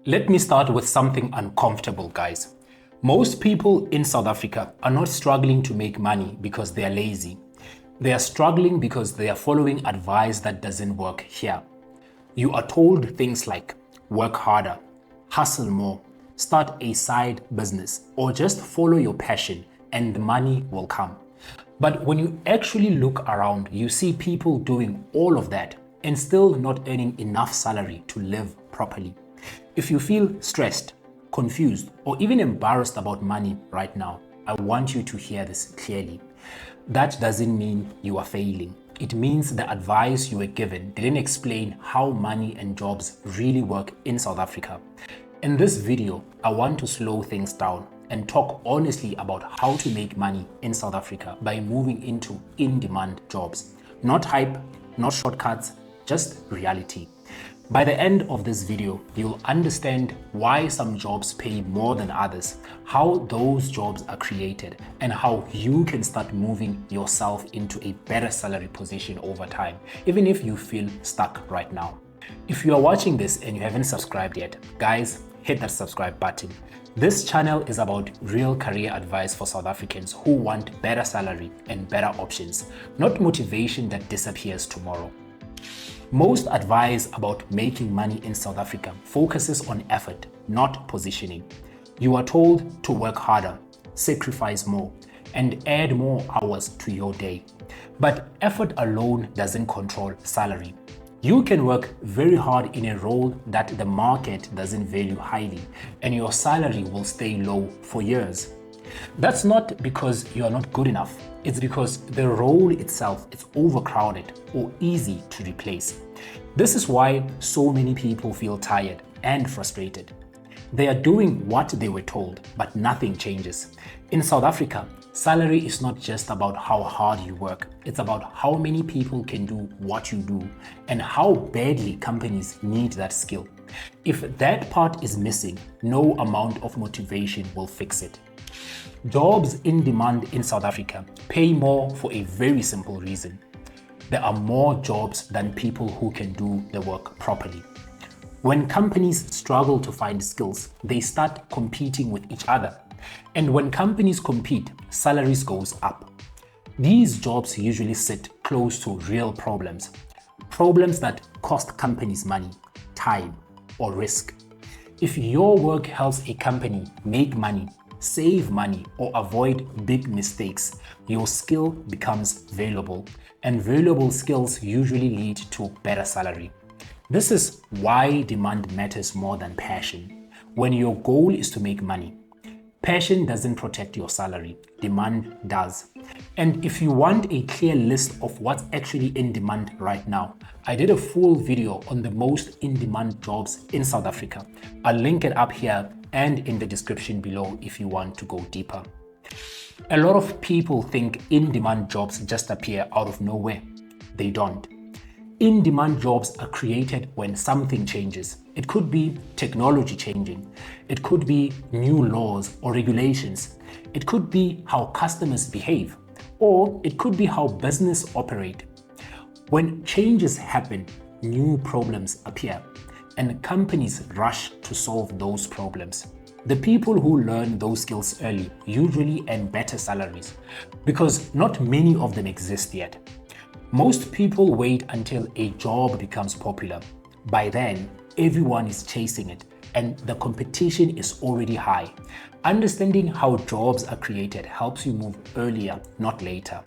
Let me start with something uncomfortable, guys. Most people in South Africa are not struggling to make money because they are lazy. They are struggling because they are following advice that doesn't work here. You are told things like work harder, hustle more, start a side business, or just follow your passion and the money will come. But when you actually look around, you see people doing all of that and still not earning enough salary to live properly. If you feel stressed, confused, or even embarrassed about money right now, I want you to hear this clearly. That doesn't mean you are failing. It means the advice you were given didn't explain how money and jobs really work in South Africa. In this video, I want to slow things down and talk honestly about how to make money in South Africa by moving into in-demand jobs. Not hype, not shortcuts, just reality. By the end of this video, you'll understand why some jobs pay more than others, how those jobs are created, and how you can start moving yourself into a better salary position over time, even if you feel stuck right now. If you are watching this and you haven't subscribed yet, guys, hit that subscribe button. This channel is about real career advice for South Africans who want better salary and better options, not motivation that disappears tomorrow. Most advice about making money in South Africa focuses on effort, not positioning. You are told to work harder, sacrifice more, and add more hours to your day. But effort alone doesn't control salary. You can work very hard in a role that the market doesn't value highly, and your salary will stay low for years. That's not because you are not good enough. It's because the role itself is overcrowded or easy to replace. This is why so many people feel tired and frustrated. They are doing what they were told, but nothing changes. In South Africa, salary is not just about how hard you work. It's about how many people can do what you do and how badly companies need that skill. If that part is missing, no amount of motivation will fix it. Jobs in demand in South Africa pay more for a very simple reason. There are more jobs than people who can do the work properly. When companies struggle to find skills, they start competing with each other. And when companies compete, salaries goes up. These jobs usually sit close to real problems. Problems that cost companies money, time, or risk. If your work helps a company make money, save money, or avoid big mistakes, your skill becomes valuable, and valuable skills usually lead to better salary. This is why demand matters more than passion. When your goal is to make money, passion doesn't protect your salary, demand does. And if you want a clear list of what's actually in demand right now, I did a full video on the most in-demand jobs in South Africa. I'll link it up here and in the description below if you want to go deeper. A lot of people think in-demand jobs just appear out of nowhere. They don't. In-demand jobs are created when something changes. It could be technology changing. It could be new laws or regulations. It could be how customers behave. Or it could be how business operate. When changes happen, new problems appear, and companies rush to solve those problems. The people who learn those skills early usually earn better salaries because not many of them exist yet. Most people wait until a job becomes popular. By then, everyone is chasing it and the competition is already high. Understanding how jobs are created helps you move earlier, not later.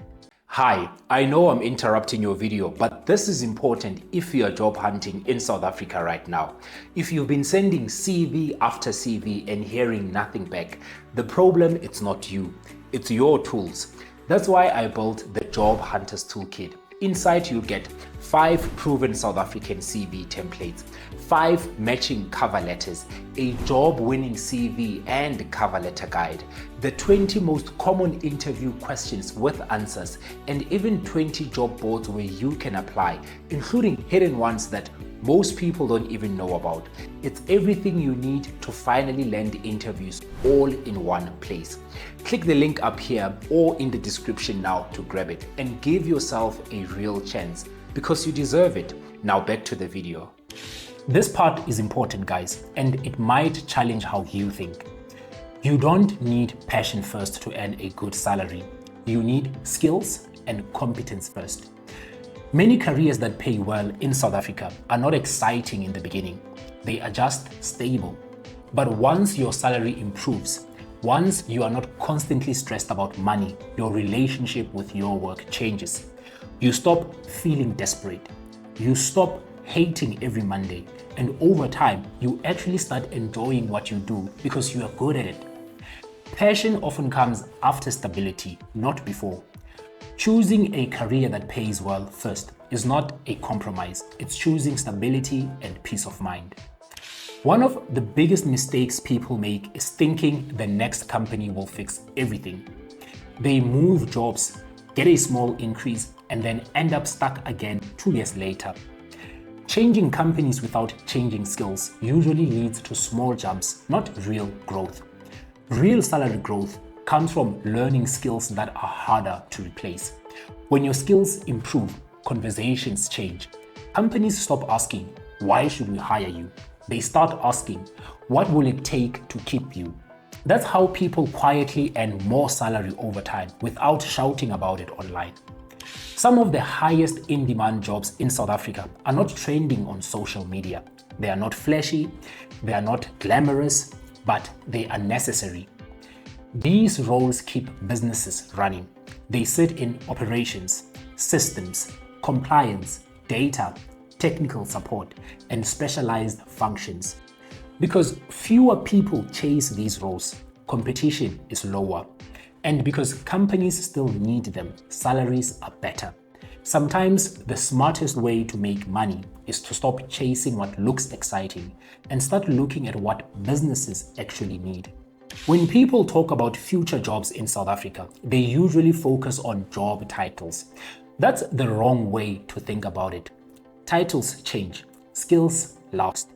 Hi, I know I'm interrupting your video, but this is important if you are job hunting in South Africa right now. If you've been sending CV after CV and hearing nothing back, the problem is not you, it's your tools. That's why I built the Job Hunters Toolkit. Inside you'll get 5 proven South African CV templates, 5 matching cover letters, a job-winning CV and cover letter guide, the 20 most common interview questions with answers, and even 20 job boards where you can apply, including hidden ones that most people don't even know about. It's everything you need to finally land interviews all in one place. Click the link up here or in the description now to grab it and give yourself a real chance because you deserve it. Now back to the video. This part is important, guys, and it might challenge how you think. You don't need passion first to earn a good salary. You need skills and competence first. Many careers that pay well in South Africa are not exciting in the beginning. They are just stable. But once your salary improves, once you are not constantly stressed about money, your relationship with your work changes. You stop feeling desperate. You stop hating every Monday. And over time, you actually start enjoying what you do because you are good at it. Passion often comes after stability, not before. Choosing a career that pays well first is not a compromise. It's choosing stability and peace of mind. One of the biggest mistakes people make is thinking the next company will fix everything. They move jobs, get a small increase, and then end up stuck again 2 years later. Changing companies without changing skills usually leads to small jumps, not real growth. Real salary growth comes from learning skills that are harder to replace. When your skills improve, conversations change. Companies stop asking, "Why should we hire you?" They start asking, "What will it take to keep you?" That's how people quietly earn more salary over time without shouting about it online. Some of the highest in-demand jobs in South Africa are not trending on social media. They are not flashy, they are not glamorous, but they are necessary. These roles keep businesses running. They sit in operations, systems, compliance, data, technical support, and specialized functions. Because fewer people chase these roles, competition is lower. And because companies still need them, salaries are better. Sometimes the smartest way to make money is to stop chasing what looks exciting and start looking at what businesses actually need. When people talk about future jobs in South Africa, they usually focus on job titles. That's the wrong way to think about it. Titles change, skills last.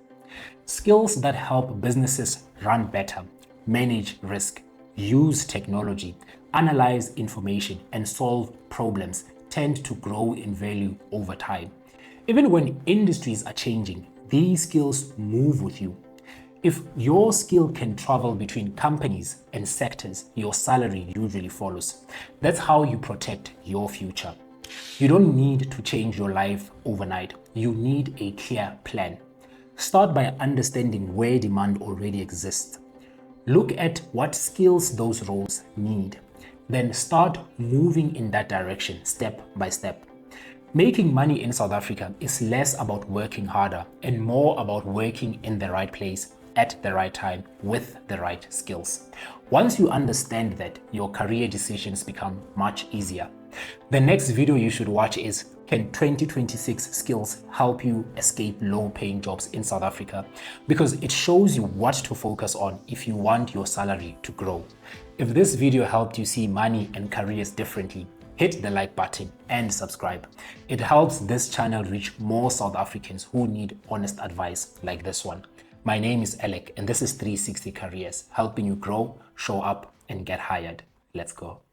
Skills that help businesses run better, manage risk, use technology, analyze information, and solve problems tend to grow in value over time. Even when industries are changing, these skills move with you. If your skill can travel between companies and sectors, your salary usually follows. That's how you protect your future. You don't need to change your life overnight. You need a clear plan. Start by understanding where demand already exists. Look at what skills those roles need. Then start moving in that direction step by step. Making money in South Africa is less about working harder and more about working in the right place at the right time with the right skills. Once you understand that, your career decisions become much easier. The next video you should watch is, can 2026 skills help you escape low-paying jobs in South Africa? Because it shows you what to focus on if you want your salary to grow. If this video helped you see money and careers differently, hit the like button and subscribe. It helps this channel reach more South Africans who need honest advice like this one. My name is Alec and this is 360 Careers, helping you grow, show up, and get hired. Let's go.